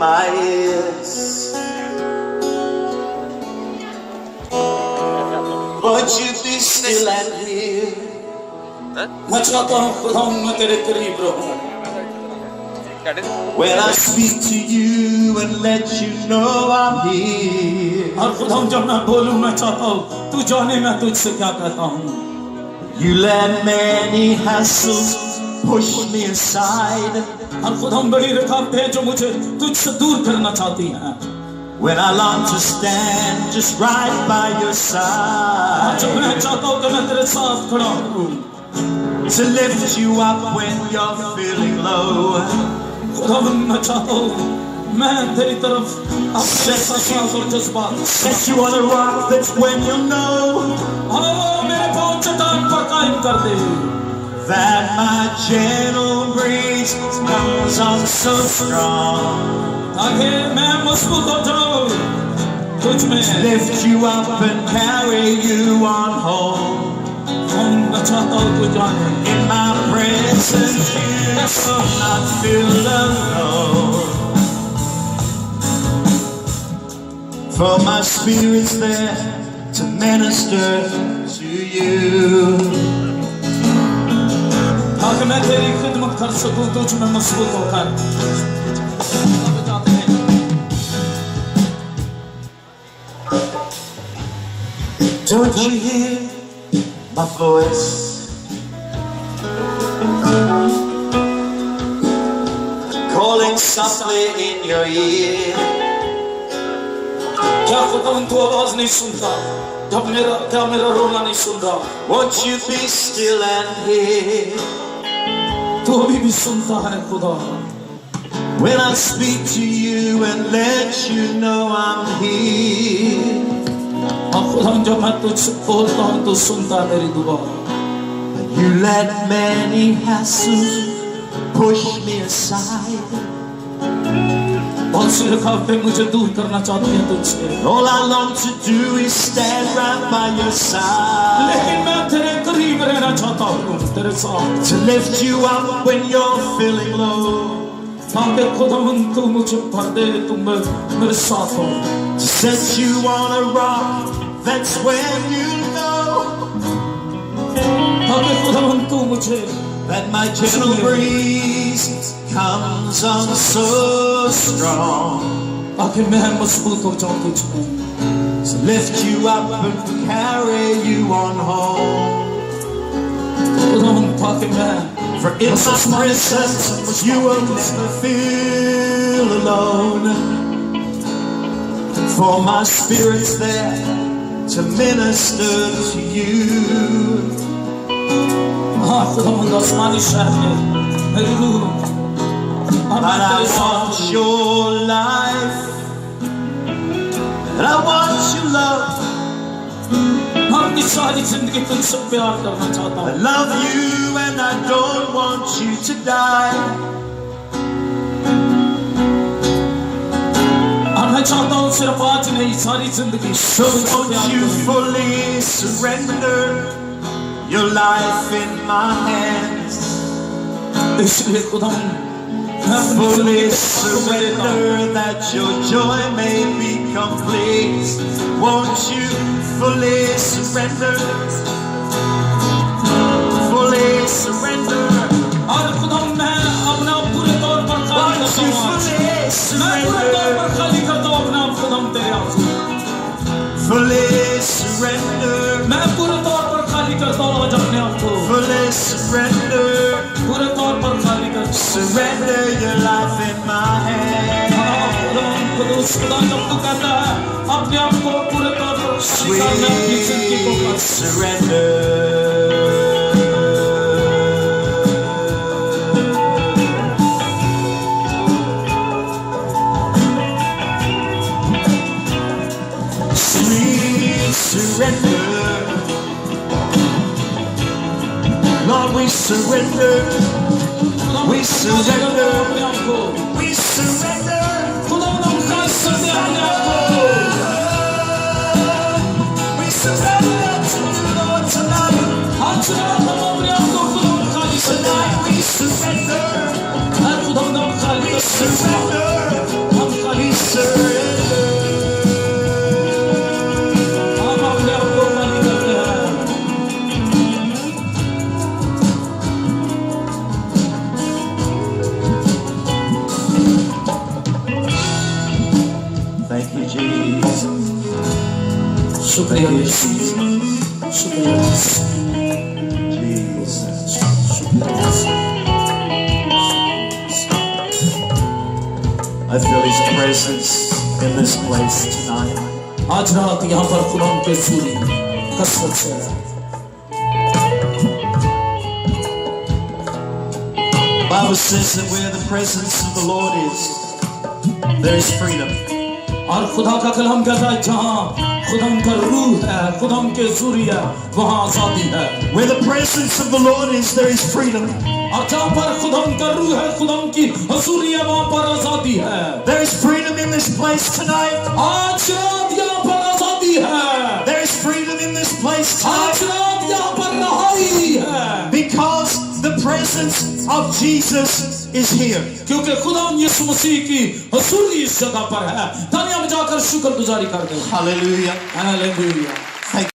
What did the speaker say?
my ears. Would you be still and hear? मैं चाहता हूँ खुदा मैं तेरे करीब रहूं. When I speak to you and let you know I'm here. और खुदा जब मैं बोलूं मैं चाहता हूँ तू जाने मैं तुझसे क्या कहता हूँ. You let many hassles push me aside. और खुदा बड़ी रुकावटें जो मुझे तुझसे दूर करना चाहती हैं. When I long to stand just right by your side. जब मैं चाहता हूँ कि मैं तेरे साथ खड़ा हूँ. To lift you up when you're feeling low. खुदा मैं चाहता हूँ मैं तेरी तरफ अपने सांस और जज्बात. Set you on a rock that's when you know. मेरे पाँव चट्टान पर कायम कर दे. That my gentle breeze comes on so strong. ताकि मैं मजबूत हो जाऊं तुझ में. Lift you up and carry you on home. मैं चाहता हूँ तू जाने. In my presence you will not feel alone. For my spirit's there to minister to you. ताकि मैं तेरी खिदमत कर सकूं तुझ में मजबूत होकर. Don't you hear my voice? Calling softly in your ear. क्या खुदा तू आवाज नहीं सुनता जब मेरा रोना नहीं सुन रहा. Won't you be still and hear? तू अभी भी सुनता है खुदा. When I speak to you and let you know I'm here. और खुदा जब मैं तुझसे बोलता हूँ तो सुनता है मेरी दुआ. You let many hassles push me aside. बहुत सी रुकावटें मुझे दूर करना चाहती हैं तुझसे. All I long to do is stand right by your side. लेकिन मैं तेरे करीब रहना चाहता हूँ तेरे साथ. To lift you up when you're feeling low. ताकि खुदा तू मुझे भर दे तू मेरे साथ हो. To set you on a rock that's when you know. ताकि खुदा तू मुझे That my gentle breeze comes on so strong. ताकि मैं मजबूत हो जाऊं तुझ में. To lift you up and carry you on home. खुदा ताकि मैं For in my presence you will never feel alone. For my spirit's there to minister to you. हाँ खुदा आसमानी शहर में मेरी रूह. But I want your life, and I want your love. मैं अपनी सारी जिंदगी तुझसे प्यार करना चाहता I हूँ. love you and I don't want you to die. और मैं चाहता हूँ सिर्फ आज नहीं सारी जिंदगी. So won't you fully surrender your life in my hands? इसलिए खुदा Fully surrender that your joy may be complete. Won't you fully surrender? Fully surrender. और खुदा मैं अपना पूरे तौर पर खाली करता हूँ. मैं पूरे तौर पर खाली करता हूँ अपना खुदा तेरे आगे. Fully surrender. मैं पूरे तौर पर खाली करता हूँ आज अपने आप को. Fully surrender. पूरे तौर पर खाली करता हूँ. Surrender your life in my hands. खुदा जब तू कहता है अपने आप को पूरे तौर पर खाली कर, मैं अपनी जिंदगी को कर. Sweet surrender. Sweet surrender. Lord, we surrender. We surrender. We surrender. खुदा हम खास करते हैं अपने आप को. We surrender to you, Lord, tonight. आज रात हम अपने आप को खुदा खाली करते हैं. Tonight we surrender. खुदा हम खाली करते हैं. Surrender. हम शुक्रिया Thank you, यीशु Jesus. शुक्रिया यीशु Jesus. शुक्रिया यीशु I feel His presence in this place tonight. आज रात यहाँ पर खुदा के सूर्य कसरत से है। Bible says that where the presence of the Lord is, there is freedom. और खुदा का कलाम कहता है जहाँ खुदा का रूह है खुदा के सूर्य है वहाँ आजादी है। Where the presence of the Lord is, there is freedom. और जहाँ पर खुदा का रूह है खुदा की हजूरी है वहाँ पर आजादी है। There is freedom in this place tonight. आज रात यहाँ पर आजादी है। There is freedom in this place आज tonight. रात यहाँ पर रहाई है। Because the presence of Jesus is here. क्योंकि खुदा यीशु मसीह की हजूरी इस जगह पर है। तालियां बजाकर शुक्रगुजारी करते हैं। Hallelujah. हालेलुया।